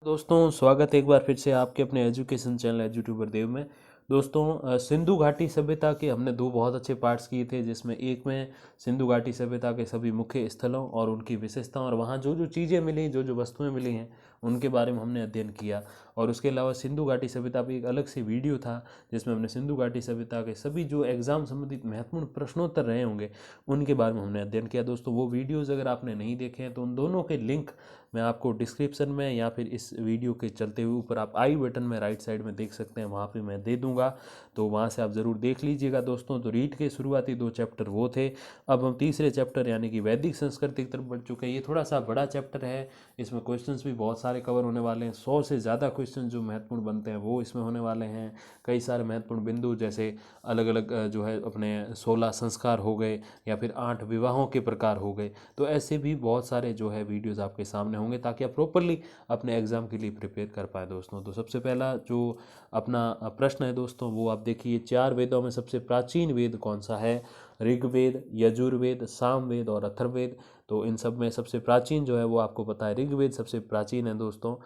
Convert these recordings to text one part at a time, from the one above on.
दोस्तों स्वागत है एक बार फिर से आपके अपने एजुकेशन चैनल एजुट्यूबर देव में। दोस्तों सिंधु घाटी सभ्यता के हमने दो बहुत अच्छे पार्ट्स किए थे, जिसमें एक में सिंधु घाटी सभ्यता के सभी मुख्य स्थलों और उनकी विशेषताओं और वहाँ जो जो चीज़ें मिली, जो जो वस्तुएं मिली हैं, उनके बारे में हमने अध्ययन किया। और उसके अलावा सिंधु घाटी सभ्यता पर एक अलग से वीडियो था जिसमें हमने सिंधु घाटी सभ्यता के सभी जो एग्जाम संबंधित महत्वपूर्ण प्रश्नोत्तर रहे होंगे उनके बारे में हमने अध्ययन किया। दोस्तों वो वीडियोज़ अगर आपने नहीं देखे हैं तो उन दोनों के लिंक मैं आपको डिस्क्रिप्शन में या फिर इस वीडियो के चलते हुए ऊपर आप आई बटन में राइट साइड में देख सकते हैं, वहाँ पे मैं दे दूंगा, तो वहाँ से आप ज़रूर देख लीजिएगा। दोस्तों तो रीड के शुरुआती दो चैप्टर वो थे। अब हम तीसरे चैप्टर यानी कि वैदिक संस्कृति की तरफ बढ़ चुके हैं। ये थोड़ा सा बड़ा चैप्टर है, इसमें क्वेश्चंस भी बहुत सारे कवर होने वाले हैं। 100 से ज़्यादा क्वेश्चन जो महत्वपूर्ण बनते हैं वो इसमें होने वाले हैं। कई सारे महत्वपूर्ण बिंदु जैसे अलग अलग जो है अपने 16 संस्कार हो गए या फिर 8 विवाहों के प्रकार हो गए, तो ऐसे भी बहुत सारे जो है वीडियोज़ आपके सामने होंगे ताकि आप प्रॉपरली अपने एग्ज़ाम के लिए प्रिपेयर कर पाए। दोस्तों तो सबसे पहला जो अपना प्रश्न है दोस्तों वो आप देखिए, 4 वेदों में सबसे प्राचीन वेद कौन सा है? ऋग्वेद, यजुर्वेद, सामवेद और अथर्ववेद। तो इन सब में सबसे प्राचीन जो है वो आपको पता है ऋग्वेद सबसे प्राचीन है। दोस्तों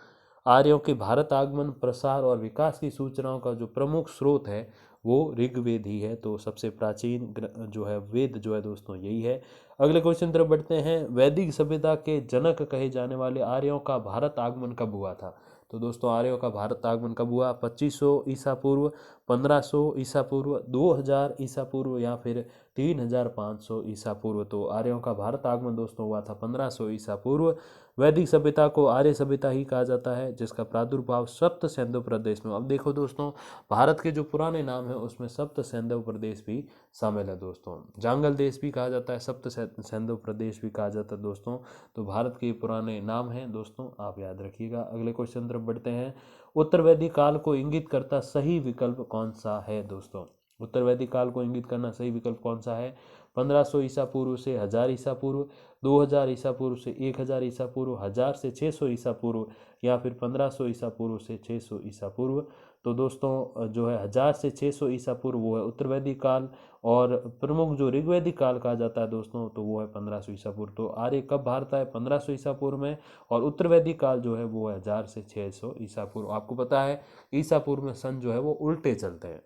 आर्यों के भारत आगमन, प्रसार और विकास की सूचनाओं का जो प्रमुख स्रोत है वो ऋग्वेद ही है। तो सबसे प्राचीन जो है वेद जो है दोस्तों यही है। अगले क्वेश्चन तरफ बढ़ते हैं। वैदिक सभ्यता के जनक कहे जाने वाले आर्यों का भारत आगमन कब हुआ था? तो दोस्तों आर्यों का भारत आगमन कब हुआ? 2500 ईसा पूर्व, 1500 ईसा पूर्व, 2000 ईसा पूर्व या फिर 3500 ईसा पूर्व। तो आर्यों का भारत आगमन दोस्तों हुआ था 1500 ईसा पूर्व। वैदिक सभ्यता को आर्य सभ्यता ही कहा जाता है, जिसका प्रादुर्भाव सप्त सैंधव प्रदेश में। अब देखो दोस्तों, भारत के जो पुराने नाम है उसमें सप्त सैंधव प्रदेश भी शामिल है। दोस्तों जांगल देश भी कहा जाता है, सप्त सैंधव प्रदेश भी कहा जाता है। दोस्तों तो भारत के पुराने नाम हैं दोस्तों, आप याद रखिएगा। अगले क्वेश्चन तरफ बढ़ते हैं। उत्तर वैदिक काल को इंगित करता सही विकल्प कौन सा है? दोस्तों उत्तर वैदिक काल को इंगित करना सही विकल्प कौन सा है? 1500 ईसा पूर्व से 1000 ईसा पूर्व, 2000 ईसा पूर्व से 1000 ईसा पूर्व, 1000 से 600 ईसा पूर्व या फिर 1500 ईसा पूर्व से 600 ईसा पूर्व। तो दोस्तों जो है 1000 से 600 ईसा पूर्व वो है उत्तर वैदिक काल, और प्रमुख जो ऋग्वैदिक काल कहा जाता है दोस्तों तो वो है 1500 ईसा पूर्व। तो आर्य कब भारत आए? 1500 ईसा पूर्व में, और उत्तर वैदिक काल जो है वो है 1000 से 600 ईसा पूर्व। आपको पता है ईसा पूर्व में सन जो है वो उल्टे चलते हैं।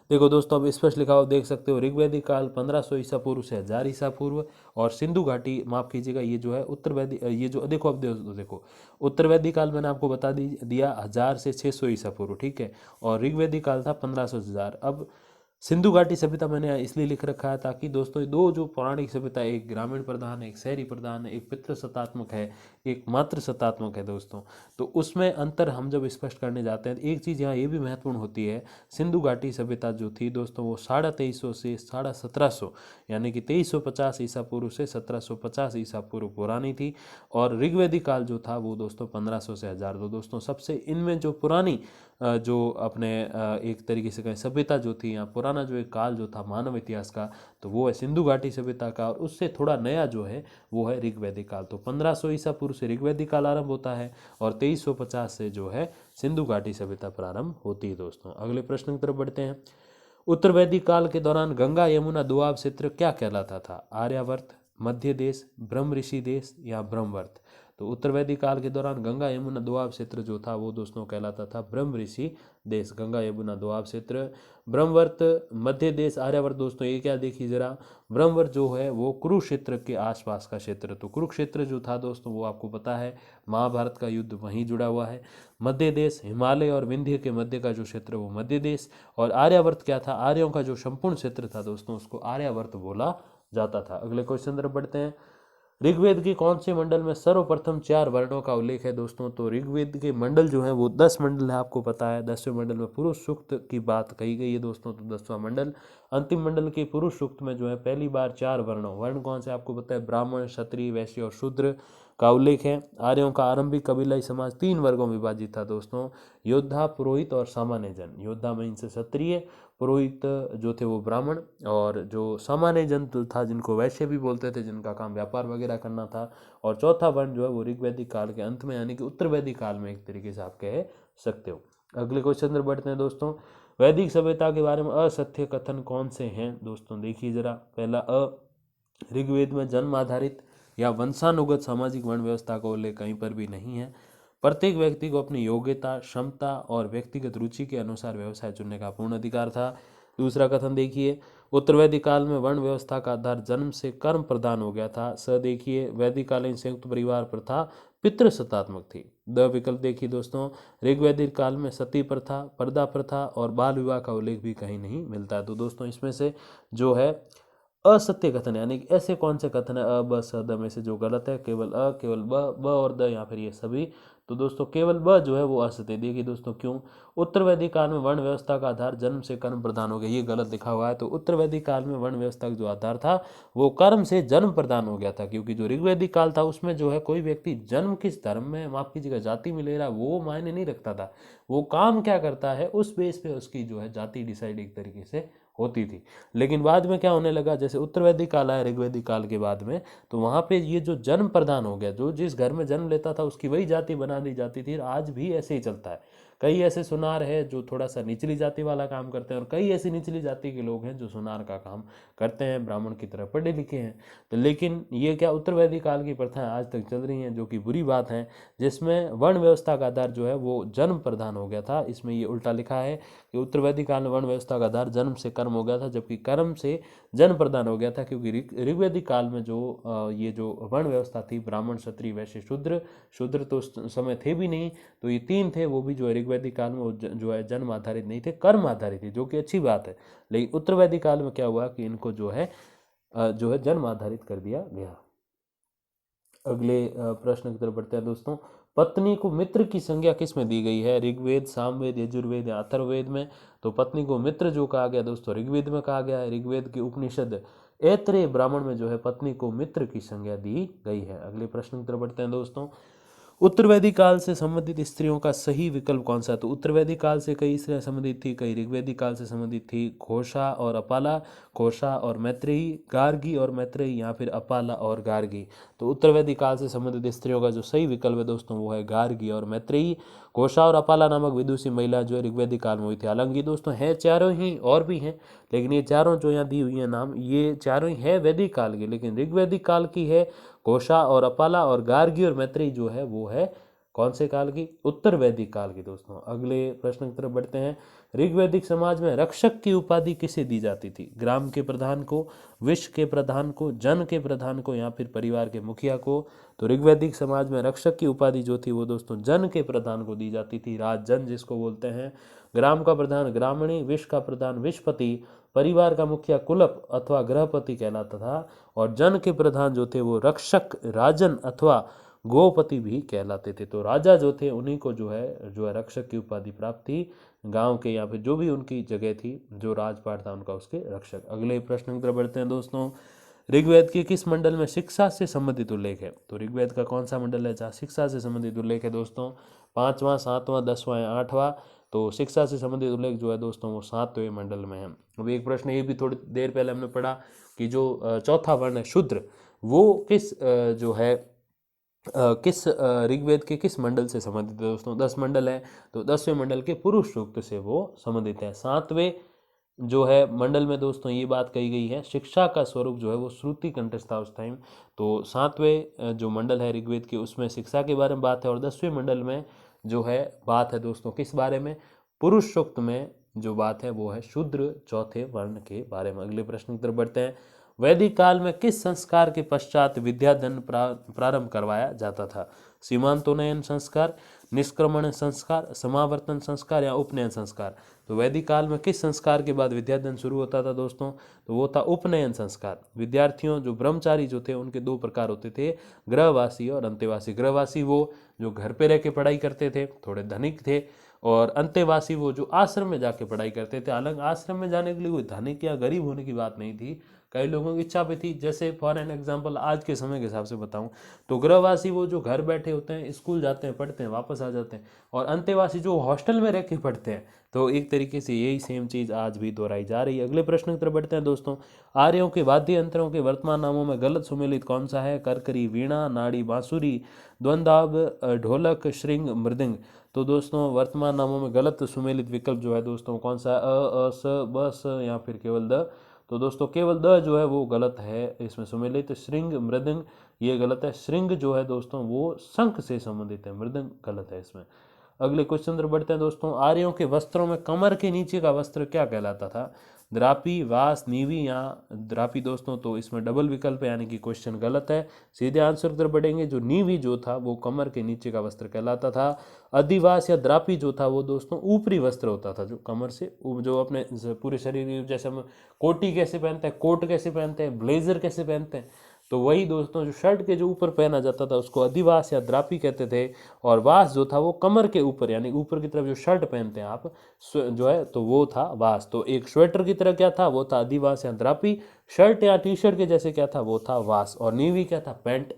देखो दोस्तों अब स्पष्ट लिखा हुआ देख सकते हो, ऋग्वैदिक काल 1500 ईसा पूर्व से 1000 ईसा पूर्व, और सिंधु घाटी माफ कीजिएगा ये जो है उत्तर वैदिक, ये जो देखो अब देखो उत्तर वैदिक काल मैंने आपको बता दिया 1000 से 600 ईसा पूर्व, ठीक है, और ऋग्वैदिक काल था 1500 से 1000। अब सिंधु घाटी सभ्यता मैंने इसलिए लिख रखा है ताकि दोस्तों दो जो पौराणिक सभ्यता है, एक ग्रामीण प्रधान है, एक शहरी प्रधान है, एक पितृ सत्तात्मक है, एक मातृ सत्तात्मक है दोस्तों, तो उसमें अंतर हम जब स्पष्ट करने जाते हैं तो एक चीज़ यहाँ ये भी महत्वपूर्ण होती है। सिंधु घाटी सभ्यता जो थी दोस्तों वो 2350 से 1750 यानी कि 2350 ईसा पूर्व से 1750 ईसा पूर्व पुरानी थी, और ऋग्वैदिक काल जो था वो दोस्तों 1500 से 1000। तो दोस्तों सबसे इनमें जो पुरानी जो अपने एक तरीके से कहें सभ्यता जो थी, या पुराना जो एक काल जो था मानव इतिहास का, तो वो है सिंधु घाटी सभ्यता का, और उससे थोड़ा नया जो है वो है ऋग्वैदिक काल। तो 1500 ईसा पूर्व से ऋग्वैदिक काल आरंभ होता है और 2350 से जो है सिंधु घाटी सभ्यता प्रारंभ होती है। दोस्तों अगले प्रश्न की तरफ बढ़ते हैं। उत्तर वैदिक काल के दौरान गंगा यमुना दोआब क्षेत्र क्या कहलाता था? आर्यावर्त, मध्य देश, ब्रह्म ऋषि देश या ब्रह्मवर्त। तो उत्तर वैदिक काल के दौरान गंगा यमुना दोआब क्षेत्र जो था वो दोस्तों कहलाता था ब्रह्म ऋषि देश। गंगा यमुना दोआब क्षेत्र, ब्रह्मवर्त, मध्य देश, आर्यावर्त। दोस्तों ये क्या देखिए जरा, ब्रह्मवर्त जो है वो कुरुक्षेत्र के आसपास का क्षेत्र, तो कुरुक्षेत्र जो था दोस्तों वो आपको पता है महाभारत का युद्ध वहीं जुड़ा हुआ है। मध्य देश हिमालय और विंध्य के मध्य का जो क्षेत्र वो मध्य देश, और आर्यावर्त क्या था? आर्यों का जो संपूर्ण क्षेत्र था दोस्तों उसको आर्यावर्त बोला जाता था। अगले क्वेश्चन तरफ बढ़ते हैं। ऋग्वेद के कौन से मंडल में सर्वप्रथम 4 वर्णों का उल्लेख है? दोस्तों तो ऋग्वेद के मंडल जो है वो 10 मंडल है, आपको पता है। 10वें मंडल में पुरुष सूक्त की बात कही गई है दोस्तों, तो 10वां मंडल। अंतिम मंडल के पुरुष सूक्त में जो है पहली बार 4 वर्णों, वर्ण कौन से आपको पता है? ब्राह्मण, क्षत्रिय, वैश्य और शूद्र का उल्लेख है। आर्यों का आरंभिक कबीलाई समाज 3 वर्गों में विभाजित था दोस्तों, योद्धा, पुरोहित और सामान्य जन। योद्धा में इनसे क्षत्रिय, पुरोहित जो थे वो ब्राह्मण, और जो सामान्य जन था जिनको वैश्य भी बोलते थे, जिनका काम व्यापार वगैरह करना था। और चौथा वर्ण जो है वो ऋग्वैदिक काल के अंत में यानी कि उत्तर वैदिक काल में एक तरीके से आप कह सकते हो। अगले क्वेश्चन पर बढ़ते हैं दोस्तों। वैदिक सभ्यता के बारे में असत्य कथन कौन से हैं? दोस्तों देखिए जरा, पहला ऋग्वेद में जन्म आधारित या वंशानुगत सामाजिक वर्ण व्यवस्था का उल्लेख कहीं पर भी नहीं है। प्रत्येक व्यक्ति को अपनी योग्यता, क्षमता और व्यक्तिगत रुचि के अनुसार व्यवसाय चुनने का पूर्ण अधिकार था। दूसरा कथन देखिए, उत्तर वैदिक काल में वर्ण व्यवस्था का आधार जन्म से कर्म प्रदान हो गया था। स देखिए, वैदिक कालीन संयुक्त परिवार प्रथा पितृसत्तात्मक थी। द विकल्प देखिए दोस्तों, ऋग्वैदिक काल में सती प्रथा, पर्दा प्रथा और बाल विवाह का उल्लेख भी कहीं नहीं मिलता है। तो दोस्तों इसमें से जो है असत्य कथन यानी कि ऐसे कौन से कथन है अ ब स द में से जो गलत है, केवल अ, केवल ब और द या फिर ये सभी। तो दोस्तों केवल ब जो है वो असत्य। देखिए दोस्तों क्यों, उत्तर वैदिक काल में वर्ण व्यवस्था का आधार जन्म से कर्म प्रदान हो गया, ये गलत लिखा हुआ है। तो उत्तर वैदिक काल में वर्ण व्यवस्था का जो आधार था वो कर्म से जन्म प्रदान हो गया था, क्योंकि जो ऋग्वैदिक काल था उसमें जो है कोई व्यक्ति जन्म किस धर्म में, माफ कीजिएगा जाति में ले रहा है, वो मायने नहीं रखता था। वो काम क्या करता है उस बेस पे उसकी जो है जाति डिसाइड एक तरीके से होती थी। लेकिन बाद में क्या होने लगा, जैसे उत्तर वैदिक काल आया ऋग्वैदिक काल के बाद में, तो वहां पे ये जो जन्म प्रदान हो गया, जो जिस घर में जन्म लेता था उसकी वही जाति बना दी जाती थी। आज भी ऐसे ही चलता है। कई ऐसे सुनार है जो थोड़ा सा निचली जाति वाला काम करते हैं और कई ऐसी निचली जाति के लोग हैं जो सुनार का काम करते हैं, ब्राह्मण की तरह पढ़े लिखे हैं। तो लेकिन ये क्या उत्तर वैदिक काल की प्रथाएं आज तक चल रही हैं, जो कि बुरी बात है, जिसमें वर्ण व्यवस्था का आधार जो है वो जन्म प्रदान हो गया था। इसमें ये उल्टा लिखा है कि उत्तर वैदिक काल में वर्ण व्यवस्था का आधार जन्म से कर्म हो गया था, जबकि कर्म से जन्म प्रदान हो गया था। क्योंकि ऋग्वैदिक काल में जो ये जो वर्ण व्यवस्था थी, ब्राह्मण, क्षत्रिय, वैश्य, शूद्र, शूद्र तो उस समय थे भी नहीं, तो ये तीन थे, वो भी जो है ऋग्वैदिक काल में जो है जन्म आधारित नहीं थे, कर्म आधारित थे, जो कि अच्छी बात है। लेकिन उत्तर वैदिक काल में क्या हुआ कि इनको जो है जन्म आधारित कर दिया गया। अगले प्रश्न की तरफ बढ़ते हैं दोस्तों। पत्नी को मित्र की संज्ञा किस में दी गई है, ऋग्वेद, सामवेद, यजुर्वेद या अथर्ववेद में? तो पत्नी को मित्र जो कहा गया दोस्तों ऋग्वेद में कहा गया है। ऋग्वेद के उपनिषद ऐत्रेय ब्राह्मण में जो है पत्नी को मित्र की संज्ञा दी गई है। अगले प्रश्न की तरफ बढ़ते हैं दोस्तों। उत्तर वैदिक काल से संबंधित स्त्रियों का सही विकल्प कौन सा? तो उत्तर वैदिक काल से कई स्त्रियां संबंधित थी, कई ऋग्वैदिक काल से संबंधित थी। घोषा और अपाला, घोषा और मैत्रेयी, गार्गी और मैत्रेयी या फिर अपाला और गार्गी। तो उत्तर वैदिक काल से संबंधित स्त्रियों का जो सही विकल्प है दोस्तों वो है गार्गी और मैत्रेयी। घोषा और अपाला नामक विदुषी महिला जो है ऋग्वैदिक काल में हुई थी। हालांकि दोस्तों है चारों ही और भी हैं, लेकिन ये चारों जो यहाँ दी हुई है नाम, ये चारों ही है वैदिक काल की, लेकिन ऋग्वैदिक काल की है घोषा और अपाला, और गार्गी और मैत्रेयी जो है वो है कौन से काल की? उत्तर वैदिक काल की दोस्तों। अगले प्रश्न की तरफ बढ़ते हैं। ऋग्वैदिक समाज में रक्षक की उपाधि किसे दी जाती थी? ग्राम के प्रधान को, विश्व के प्रधान को, जन के प्रधान को या फिर परिवार के मुखिया को? तो ऋग्वैदिक समाज में रक्षक की उपाधि जो थी वो दोस्तों जन के प्रधान को दी जाती थी, राजजन जिसको बोलते हैं। ग्राम का प्रधान ग्रामणी, विश्व का प्रधान विश्वपति, परिवार का मुखिया कुलप अथवा गृहपति कहलाता था, और जन के प्रधान जो थे वो रक्षक, राजन अथवा गोपति भी कहलाते थे। तो राजा जो थे उन्हीं को जो है रक्षक की उपाधि प्राप्त थी, गांव के या फिर जो भी उनकी जगह थी, जो राजपाट था उनका, उसके रक्षक। अगले प्रश्न की तरफ बढ़ते हैं दोस्तों। ऋग्वेद के किस मंडल में शिक्षा से संबंधित उल्लेख है? तो ऋग्वेद का कौन सा मंडल है जहाँ शिक्षा से संबंधित उल्लेख है दोस्तों? 5वां, 7वां, 10वां या 8वां? तो शिक्षा से संबंधित उल्लेख जो है दोस्तों वो 7वें मंडल में है। अभी एक प्रश्न ये भी थोड़ी देर पहले हमने पढ़ा कि जो चौथा वर्ण है शूद्र, वो किस किस ऋग्वेद के किस मंडल से संबंधित है दोस्तों? 10 मंडल है, तो 10वें मंडल के पुरुष सूक्त से वो संबंधित है। 7वें जो है मंडल में दोस्तों ये बात कही गई है, शिक्षा का स्वरूप जो है वो श्रुति कंठस्थ था उस टाइम। तो 7वें जो मंडल है ऋग्वेद के, उसमें शिक्षा के बारे में बात है, और 10वें मंडल में जो है बात है दोस्तों किस बारे में? पुरुष सूक्त में जो बात है वो है शूद्र चौथे वर्ण के बारे में। अगले प्रश्न की तरफ बढ़ते हैं। वैदिक काल में किस संस्कार के पश्चात विद्यादान प्रारंभ करवाया जाता था? सीमांतोन्नयन संस्कार, निष्क्रमण संस्कार, समावर्तन संस्कार या उपनयन संस्कार? तो वैदिक काल में किस संस्कार के बाद विद्यादान शुरू होता था दोस्तों? तो वो था उपनयन संस्कार। विद्यार्थियों जो ब्रह्मचारी जो थे उनके दो प्रकार होते थे, गृहवासी और अंतेवासी। गृहवासी वो जो घर पे रह के पढ़ाई करते थे, थोड़े धनिक थे, और अंतेवासी वो जो आश्रम में जाके पढ़ाई करते थे। हालांकि आश्रम में जाने के लिए कोई धनिक या गरीब होने की बात नहीं थी, कई लोगों की इच्छा भी थी। जैसे फॉर एन एग्जांपल आज के समय के हिसाब से बताऊं तो गृहवासी वो जो घर बैठे होते हैं, स्कूल जाते हैं, पढ़ते हैं, वापस आ जाते हैं, और अंतेवासी जो हॉस्टल में रह के पढ़ते हैं। तो एक तरीके से यही सेम चीज़ आज भी दोहराई जा रही है। अगले प्रश्न की तरफ बढ़ते हैं दोस्तों। आर्यों के वाद्य यंत्रों के वर्तमान नामों में गलत सुमेलित कौन सा है? करकरी, वीणा, नाड़ी, बांसुरी, द्वंदाब, ढोलक, श्रृंग, मृदंग। तो दोस्तों वर्तमान नामों में गलत सुमेलित विकल्प जो है दोस्तों कौन सा? अ, स, ब, स या फिर केवल द? तो दोस्तों केवल द जो है वो गलत है इसमें सुमेलित। श्रृंग मृदंग ये गलत है। श्रृंग जो है दोस्तों वो शंख से संबंधित है, मृदंग गलत है इसमें। अगले क्वेश्चन पर बढ़ते हैं दोस्तों। आर्यों के वस्त्रों में कमर के नीचे का वस्त्र क्या कहलाता था? द्रापी, वास, नीवी या द्रापी दोस्तों, तो इसमें डबल विकल्प है यानी कि क्वेश्चन गलत है। सीधे आंसर की तरफ बढ़ेंगे। जो नीवी जो था वो कमर के नीचे का वस्त्र कहलाता था। अधिवास या द्रापी जो था वो दोस्तों ऊपरी वस्त्र होता था, जो कमर से जो अपने पूरे शरीर, जैसे हम कोटी कैसे पहनते हैं, कोट कैसे पहनते हैं, ब्लेजर कैसे पहनते हैं, तो वही दोस्तों जो शर्ट के जो ऊपर पहना जाता था उसको अधिवास या द्रापी कहते थे। और वास जो था वो कमर के ऊपर यानी ऊपर की तरफ जो शर्ट पहनते हैं आप जो है, तो वो था वास। तो एक स्वेटर की तरह क्या था, वो था अधिवास या द्रापी। शर्ट या टी शर्ट के जैसे क्या था, वो था वास। और नीवी क्या था, पैंट।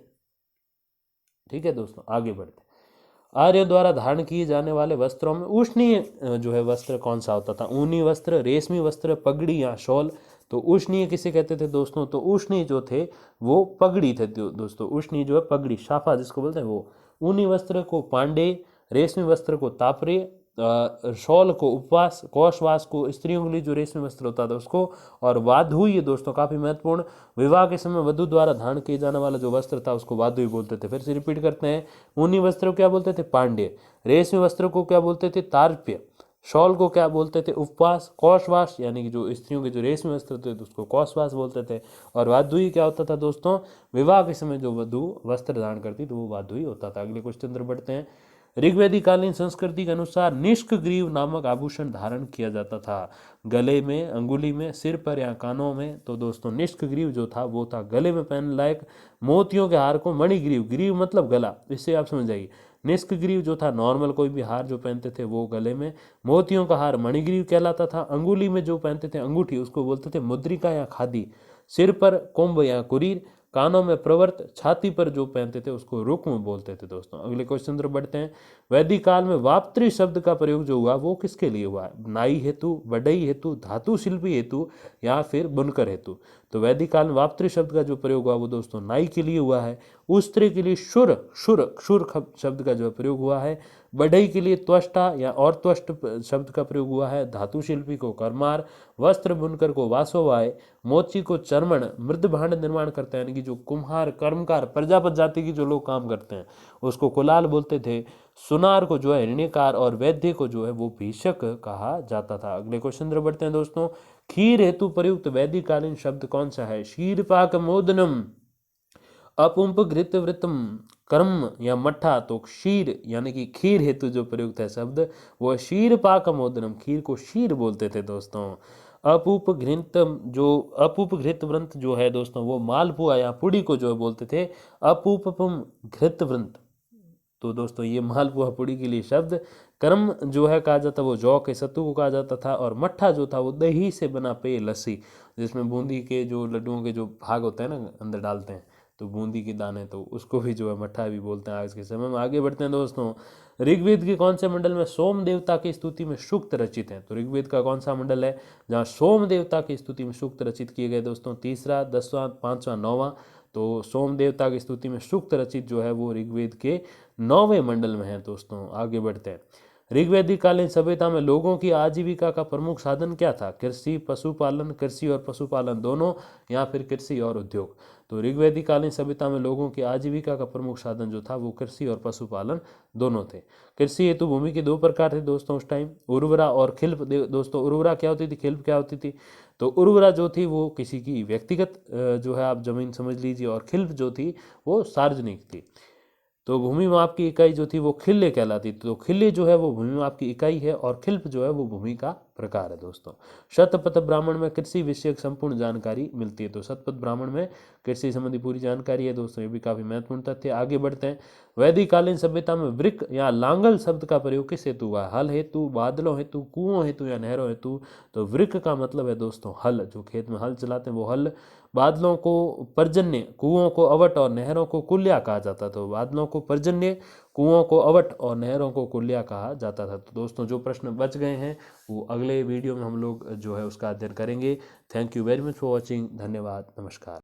ठीक है दोस्तों, आगे बढ़ते। आर्यों द्वारा धारण किए जाने वाले वस्त्रों में उष्णीय जो है वस्त्र कौन सा होता था? ऊनी वस्त्र, रेशमी वस्त्र, पगड़ी या शॉल। तो उष्णीय किसे कहते थे दोस्तों? तो उष्णीय जो थे वो पगड़ी थे दोस्तों। उष्णीय जो है पगड़ी, शाफा जिसको बोलते हैं वो। ऊनी वस्त्र को पांडे, रेशमी वस्त्र को तापरे, शॉल को उपवास, कौशवास को स्त्रियों के लिए जो रेशमी वस्त्र होता था उसको, और वाधुई ये दोस्तों काफी महत्वपूर्ण, विवाह के समय वधु द्वारा धारण किए जाने वाला जो वस्त्र था उसको वाधुई बोलते थे। फिर से रिपीट करते हैं। ऊनी वस्त्र को क्या बोलते थे? पांड्य। रेशमी वस्त्र को क्या बोलते थे? तार्प्य। शॉल को क्या बोलते थे? उपवास। कौशवास यानी कि जो स्त्रियों के जो रेशमी वस्त्र थे तो उसको कौशवास बोलते थे। और वाधुई क्या होता था दोस्तों? विवाह के समय जो वधु वस्त्र धारण करती तो वो वाधुई होता था। अगले क्वेश्चन पर बढ़ते हैं। ऋग्वेदिक कालीन संस्कृति के अनुसार निष्क ग्रीव नामक आभूषण धारण किया जाता था। गले में, अंगुली में, सिर पर या कानों में। तो दोस्तों निष्क ग्रीव जो था वो था गले में पहनने लायक मोतियों के हार को मणिग्रीव, ग्रीव मतलब गला, इससे आप समझ जाइए। निष्क ग्रीव जो था नॉर्मल कोई भी हार जो पहनते थे वो गले में, मोतियों का हार मणिग्रीव कहलाता था। अंगुली में जो पहनते थे अंगूठी उसको बोलते थे मुद्रिका या खादी। सिर पर कुंभ या कुरीर, कानों में प्रवर्त, छाती पर जो पहनते थे उसको रुक्म बोलते थे दोस्तों। अगले क्वेश्चन पर बढ़ते हैं। वैदिक काल में वाप्त्री शब्द का प्रयोग जो हुआ वो किसके लिए हुआ? नाई हेतु, बढ़ई हेतु, धातु शिल्पी हेतु या फिर बुनकर हेतु। तो वैदिक काल में वाप्त्री शब्द का जो प्रयोग हुआ वो दोस्तों नाई के लिए हुआ है। उस्त्री के लिए शुर शुर क्षुर शब्द का जो प्रयोग हुआ है। बढ़ई के लिए त्वष्टा या और त्वष्ट शब्द का प्रयोग हुआ है। धातु शिल्पी को कर्मार, वस्त्र बुनकर को वासोवाय, मोची को चर्मण, मृद भांड निर्माण करते हैं यानी कि जो कुम्हार, कर्मकार, प्रजापत जाति की जो लोग काम करते हैं उसको कुलाल बोलते थे। सुनार को जो है ऋण्यकार, और वैद्य को जो है वो भीषक कहा जाता था। अगले क्वेश्चन पर बढ़ते हैं दोस्तों। खीर हेतु प्रयुक्त वैदिक कालीन शब्द कौन सा है? क्षीरपाक मोदनम, अपुंप घृत वृतम, कर्म या मट्ठा। तो क्षीर यानी कि खीर हेतु जो प्रयुक्त है शब्द वो क्षीर पाक मोदनम, खीर को क्षीर बोलते थे दोस्तों। अपूप घृत जो अपूप घृत व्रंत जो है दोस्तों वो मालपुआ या पुड़ी को जो बोलते थे अपूपम घृत व्रंत। तो दोस्तों ये मालपुआ पुड़ी के लिए शब्द। कर्म जो है कहा जाता वो जौ के सत्तू को कहा जाता था। और मट्ठा जो था वो दही से बना पेय, लस्सी, जिसमें बूंदी के जो लड्डुओं के जो भाग होते हैं ना अंदर डालते हैं तो बूंदी के दाने, तो उसको भी जो है मट्ठा भी बोलते हैं आज के समय में। आगे बढ़ते हैं दोस्तों। ऋग्वेद के कौन से मंडल में सोम देवता की स्तुति में सूक्त रचित हैं? तो ऋग्वेद का कौन सा मंडल है जहाँ सोम देवता की स्तुति में सूक्त रचित किए गए दोस्तों? तीसरा, 10वां, 5वां, 9वां। तो सोम देवता की स्तुति में सूक्त रचित जो है वो ऋग्वेद के 9वें मंडल में है दोस्तों। आगे बढ़ते हैं। ऋग्वैदिक कालीन सभ्यता में लोगों की आजीविका का प्रमुख साधन क्या था? कृषि, पशुपालन, कृषि और पशुपालन दोनों, या फिर कृषि और उद्योग। तो ऋग्वैदिक कालीन सभ्यता में लोगों की आजीविका का प्रमुख साधन जो था वो कृषि और पशुपालन दोनों थे। कृषि हेतु भूमि के दो प्रकार थे दोस्तों उस टाइम, उर्वरा और खिल्प। दोस्तों उर्वरा क्या होती थी, खिल्प क्या होती थी? तो उर्वरा जो थी वो किसी की व्यक्तिगत जो है आप जमीन समझ लीजिए, और खिल्प जो थी वो सार्वजनिक थी। तो भूमि माप की इकाई जो थी वो खिल्ले कहलाती थी। तो खिल्ले जो है वो भूमि माप की इकाई है, और खिल्प जो है वो भूमि का प्रकार है दोस्तों। शतपथ ब्राह्मण में कृषि विषयक संपूर्ण जानकारी मिलती है। तो शतपथ ब्राह्मण में कृषि संबंधी पूरी जानकारी है दोस्तों, ये भी काफी महत्वपूर्ण तथ्य। आगे बढ़ते हैं। वैदिक कालीन सभ्यता में वृक्क या लांगल शब्द का प्रयोग किस हेतु हुआ? हल हेतु, बादलों हेतु, कुओं हेतु या नहरों हेतु। तो वृक्क का मतलब है दोस्तों हल, जो खेत में हल चलाते हैं वो हल। बादलों को पर्जन्य, कुओं को अवट और नहरों को कुल्या कहा जाता था। तो बादलों को पर्जन्य, कुओं को अवट और नहरों को कुल्या कहा जाता था। तो दोस्तों जो प्रश्न बच गए हैं वो अगले वीडियो में हम लोग जो है उसका अध्ययन करेंगे। Thank you very much for watching. धन्यवाद, नमस्कार।